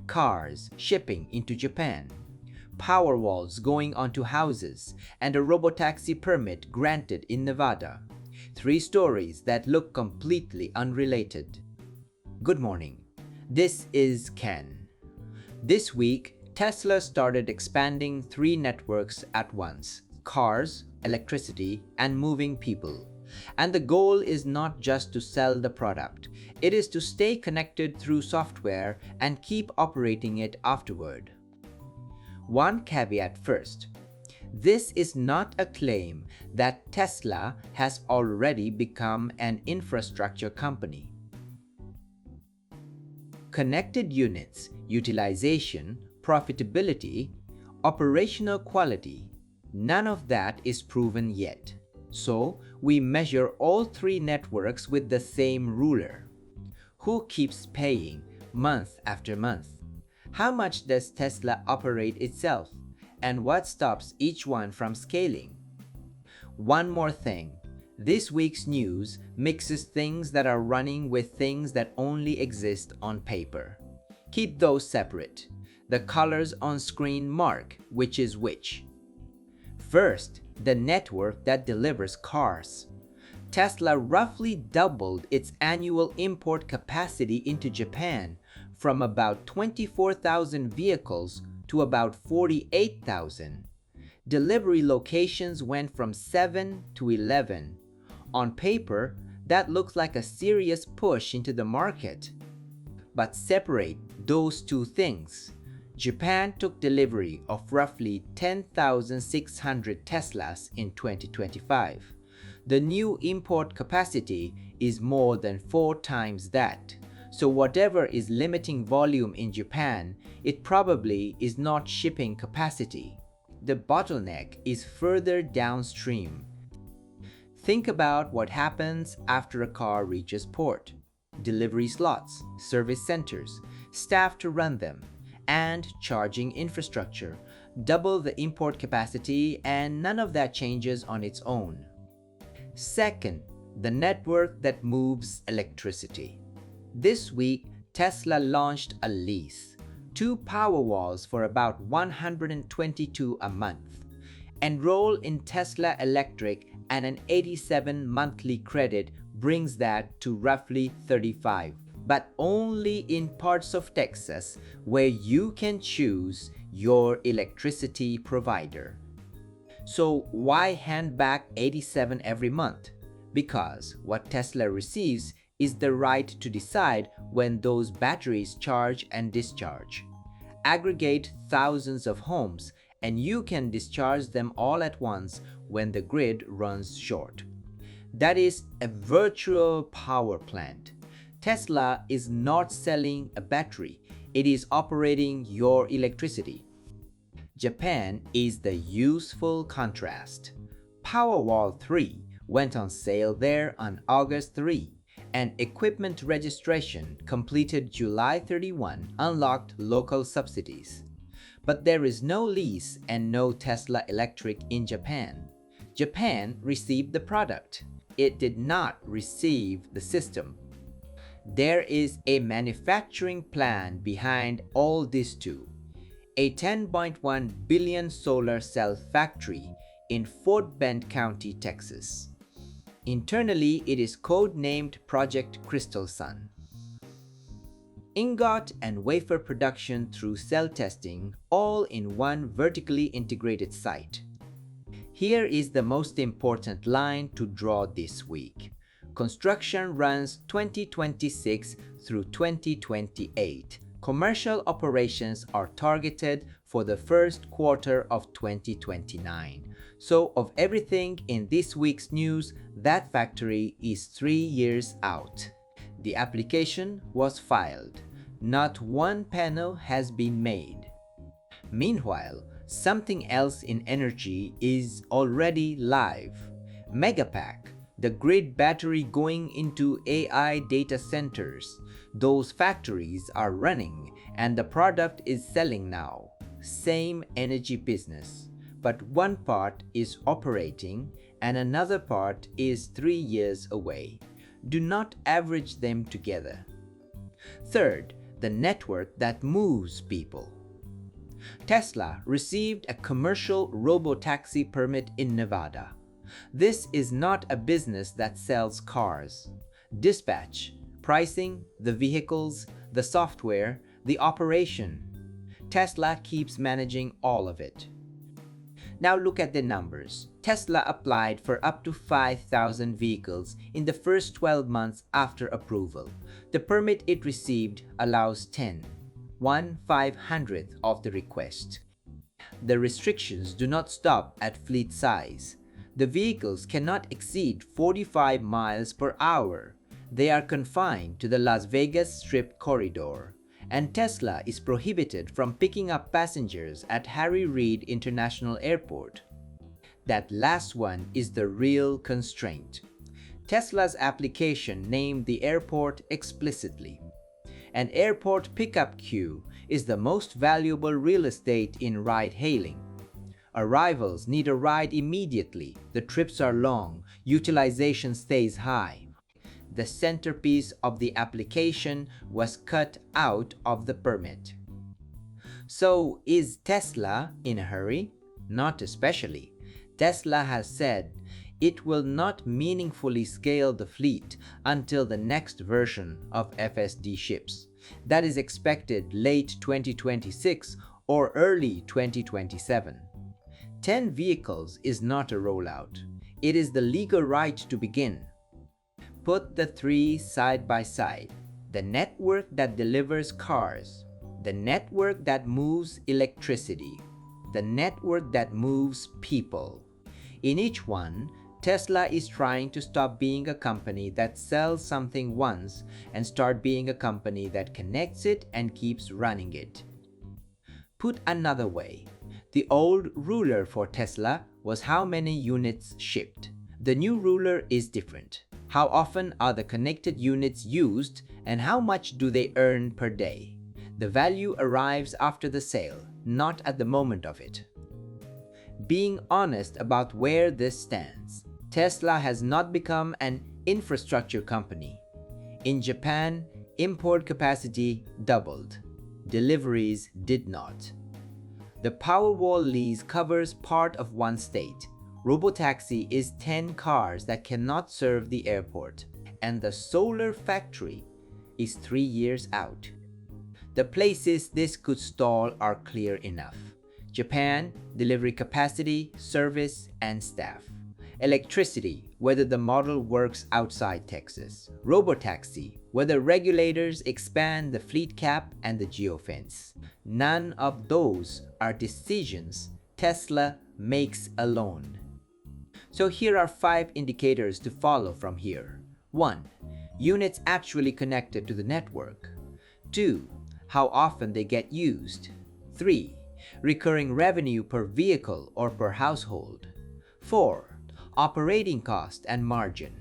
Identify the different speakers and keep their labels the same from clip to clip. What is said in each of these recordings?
Speaker 1: cars shipping into Japan, Powerwalls going onto houses, and a Robotaxi permit granted in Nevada. 3 stories that look completely unrelated. Good morning. This is Ken. This week, Tesla started expanding 3 networks at once: cars, electricity, and moving people. And the goal is not just to sell the product, it is to stay connected through software and keep operating it afterward. One caveat first. This is not a claim that Tesla has already become an infrastructure company. Connected units, utilization, profitability, operational quality, none of that is proven yet. So, we measure all 3 networks with the same ruler. Who keeps paying month after month? How much does Tesla operate itself? And what stops each one from scaling? One more thing. This week's news mixes things that are running with things that only exist on paper. Keep those separate. The colors on screen mark which is which. First, the network that delivers cars. Tesla roughly doubled its annual import capacity into Japan from about 24,000 vehicles to about 48,000. Delivery locations went from 7 to 11. On paper, that looks like a serious push into the market. But separate those 2 things. Japan took delivery of roughly 10,600 Teslas in 2025. The new import capacity is more than 4 times that. So whatever is limiting volume in Japan, it probably is not shipping capacity. The bottleneck is further downstream. Think about what happens after a car reaches port. Delivery slots, service centers, staff to run them, and charging infrastructure. Double the import capacity, and none of that changes on its own. Second, the network that moves electricity. This week, Tesla launched a lease. 2 Powerwalls for about $122 a month. Enroll in Tesla Electric and an 87 monthly credit brings that to roughly 35. But only in parts of Texas where you can choose your electricity provider. So why hand back 87 every month? Because what Tesla receives is the right to decide when those batteries charge and discharge. Aggregate thousands of homes and you can discharge them all at once when the grid runs short. That is a virtual power plant. Tesla is not selling a battery, it is operating your electricity. Japan is the useful contrast. Powerwall 3 went on sale there on August 3, and equipment registration completed July 31 unlocked local subsidies. But there is no lease and no Tesla Electric in Japan. Japan received the product. It did not receive the system. There is a manufacturing plan behind all this too. A $10.1 billion solar cell factory in Fort Bend County, Texas. Internally, it is code-named Project Crystal Sun. Ingot and wafer production through cell testing, all in one vertically integrated site. Here is the most important line to draw this week. Construction runs 2026 through 2028. Commercial operations are targeted for the first quarter of 2029. So of everything in this week's news, that factory is 3 years out. The application was filed. Not one panel has been made. Meanwhile, something else in energy is already live. Megapack, the grid battery going into AI data centers. Those factories are running and the product is selling now. Same energy business, but one part is operating and another part is 3 years away. Do not average them together. Third, the network that moves people. Tesla received a commercial robotaxi permit in Nevada. This is not a business that sells cars. Dispatch, pricing, the vehicles, the software, the operation. Tesla keeps managing all of it. Now look at the numbers. Tesla applied for up to 5,000 vehicles in the first 12 months after approval. The permit it received allows 1/500th of the request. The restrictions do not stop at fleet size. The vehicles cannot exceed 45 miles per hour. They are confined to the Las Vegas Strip corridor. And Tesla is prohibited from picking up passengers at Harry Reid International Airport. That last one is the real constraint. Tesla's application named the airport explicitly. An airport pickup queue is the most valuable real estate in ride-hailing. Arrivals need a ride immediately, the trips are long, utilization stays high. The centerpiece of the application was cut out of the permit. So, is Tesla in a hurry? Not especially. Tesla has said it will not meaningfully scale the fleet until the next version of FSD ships. That is expected late 2026 or early 2027. 10 vehicles is not a rollout. It is the legal right to begin. Put the three side by side. The network that delivers cars, the network that moves electricity, the network that moves people. In each one, Tesla is trying to stop being a company that sells something once and start being a company that connects it and keeps running it. Put another way, the old ruler for Tesla was how many units shipped. The new ruler is different. How often are the connected units used and how much do they earn per day? The value arrives after the sale, not at the moment of it. Being honest about where this stands, Tesla has not become an infrastructure company. In Japan, import capacity doubled. Deliveries did not. The Powerwall lease covers part of one state. Robotaxi is 10 cars that cannot serve the airport, and the solar factory is 3 years out. The places this could stall are clear enough. Japan, delivery capacity, service, and staff. Electricity, whether the model works outside Texas. Robotaxi, whether regulators expand the fleet cap and the geofence. None of those are decisions Tesla makes alone. So here are 5 indicators to follow from here. 1. Units actually connected to the network. 2. How often they get used. 3. Recurring revenue per vehicle or per household. 4. Operating cost and margin.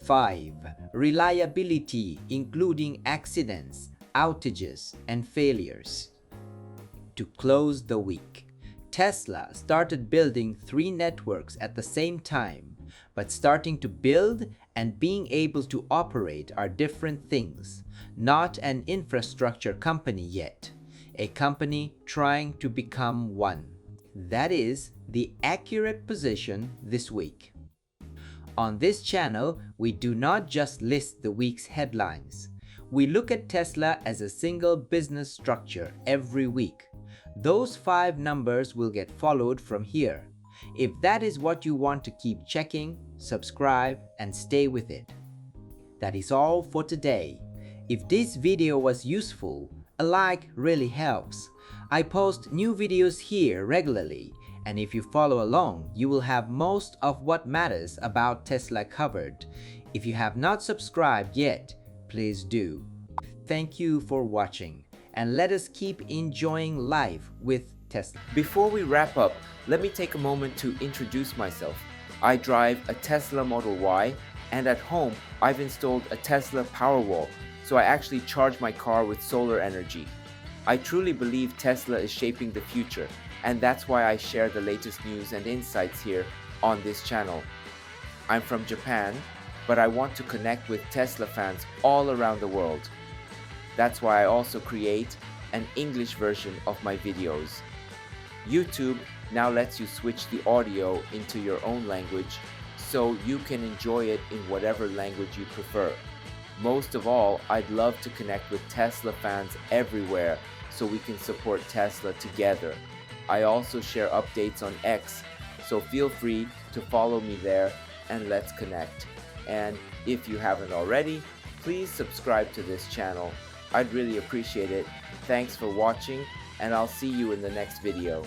Speaker 1: 5. Reliability, including accidents, outages, and failures. To close the week, Tesla started building 3 networks at the same time, but starting to build and being able to operate are different things. Not an infrastructure company yet, a company trying to become one. That is the accurate position this week. On this channel, we do not just list the week's headlines. We look at Tesla as a single business structure every week. Those 5 numbers will get followed from here. If that is what you want to keep checking, subscribe and stay with it. That is all for today. If this video was useful, a like really helps. I post new videos here regularly, and if you follow along, you will have most of what matters about Tesla covered. If you have not subscribed yet, please do. Thank you for watching, and let us keep enjoying life with Tesla.
Speaker 2: Before we wrap up, let me take a moment to introduce myself. I drive a Tesla Model Y, and at home, I've installed a Tesla Powerwall, so I actually charge my car with solar energy. I truly believe Tesla is shaping the future, and that's why I share the latest news and insights here on this channel. I'm from Japan, but I want to connect with Tesla fans all around the world. That's why I also create an English version of my videos. YouTube now lets you switch the audio into your own language so you can enjoy it in whatever language you prefer. Most of all, I'd love to connect with Tesla fans everywhere so we can support Tesla together. I also share updates on X, so feel free to follow me there and let's connect. And if you haven't already, please subscribe to this channel. I'd really appreciate it. Thanks for watching, and I'll see you in the next video.